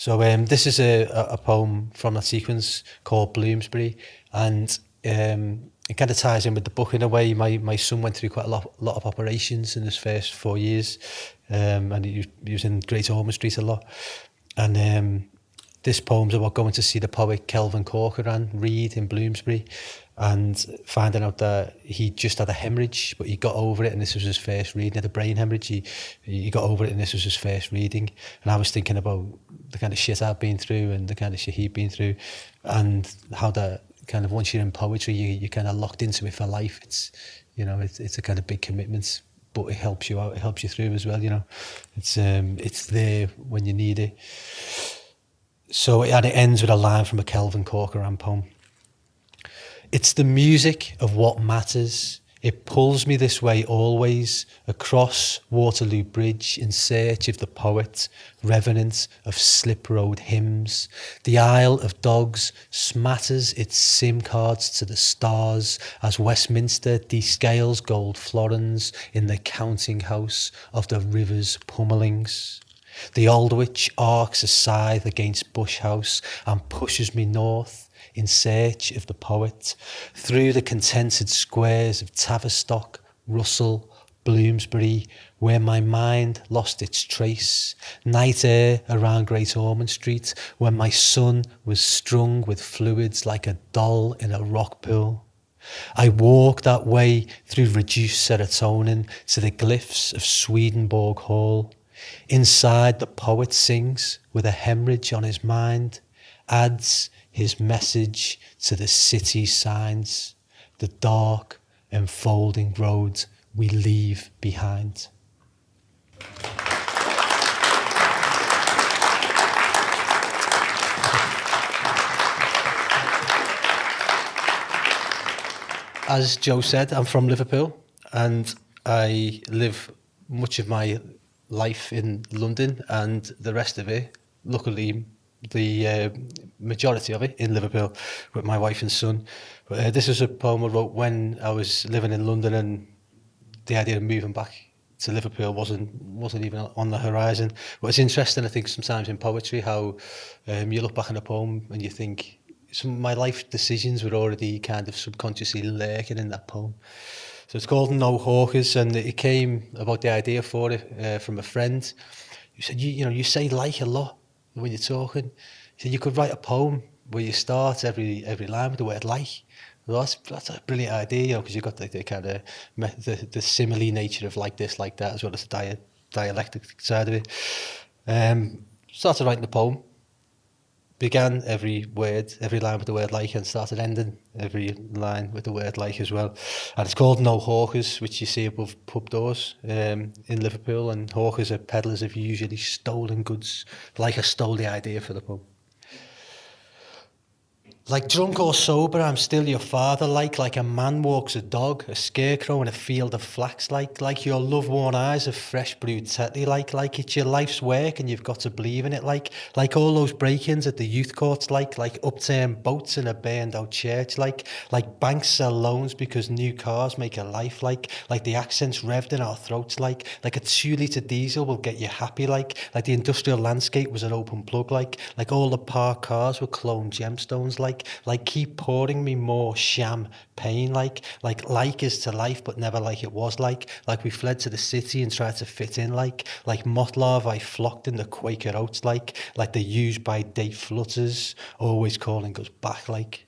So this is a poem from that sequence called Bloomsbury, and it kind of ties in with the book in a way. My son went through quite a lot of operations in his first 4 years, and he was in Great Ormond Street a lot. And this poem's about going to see the poet Kelvin Corcoran read in Bloomsbury, and finding out that he just had a hemorrhage, but he got over it, and this was his first reading. He had a brain hemorrhage. He got over it, and this was his first reading. And I was thinking about the kind of shit I've been through and the kind of shit he'd been through, and how that kind of, once you're in poetry, you're kind of locked into it for life. It's, you know, it's a kind of big commitment, but it helps you out. It helps you through as well. You know, it's there when you need it. So, and it ends with a line from a Kelvin Corcoran poem. It's the music of what matters. It pulls me this way always, across Waterloo Bridge in search of the poet, revenant of slip road hymns. The Isle of Dogs smatters its SIM cards to the stars as Westminster descales gold florins in the counting house of the river's pummelings. The Aldwych arcs a scythe against Bush House and pushes me north in search of the poet, through the contented squares of Tavistock, Russell, Bloomsbury, where my mind lost its trace, night air around Great Ormond Street, when my sun was strung with fluids like a doll in a rock pool. I walk that way through reduced serotonin to the glyphs of Swedenborg Hall. Inside, the poet sings with a hemorrhage on his mind, adds his message to the city signs, the dark, enfolding road we leave behind. As Joe said, I'm from Liverpool, and I live much of my life in London, and the rest of it, luckily, the majority of it in Liverpool with my wife and son. But this is a poem I wrote when I was living in London, and the idea of moving back to Liverpool wasn't even on the horizon. But it's interesting, I think, sometimes in poetry, how you look back on a poem and you think some of my life decisions were already kind of subconsciously lurking in that poem. So it's called No Hawkers, and it came about the idea for it from a friend who said, you know, you say like a lot when you're talking. He said you could write a poem where you start every line with the word like. Well, that's a brilliant idea, you know, because you've got the kind of the simile nature of like this, like that, as well as the dialectic side of it. Started writing the poem. Began every line with the word like, and started ending every line with the word like as well. And it's called No Hawkers, which you see above pub doors in Liverpool. And hawkers are peddlers of usually stolen goods, like I stole the idea for the poem. Like drunk or sober, I'm still your father, like a man walks a dog, a scarecrow in a field of flax, like your love-worn eyes of fresh brewed Tetley, like it's your life's work and you've got to believe in it, like all those break-ins at the youth courts, like upturned boats in a burned-out church, like banks sell loans because new cars make a life, like the accents revved in our throats, like a 2-litre diesel will get you happy, like the industrial landscape was an open plug, like all the parked cars were cloned gemstones, like keep pouring me more champagne, like is to life but never like it was, like we fled to the city and tried to fit in, like moth larvae flocked in the Quaker oats, like the used by date flutters always calling us back, like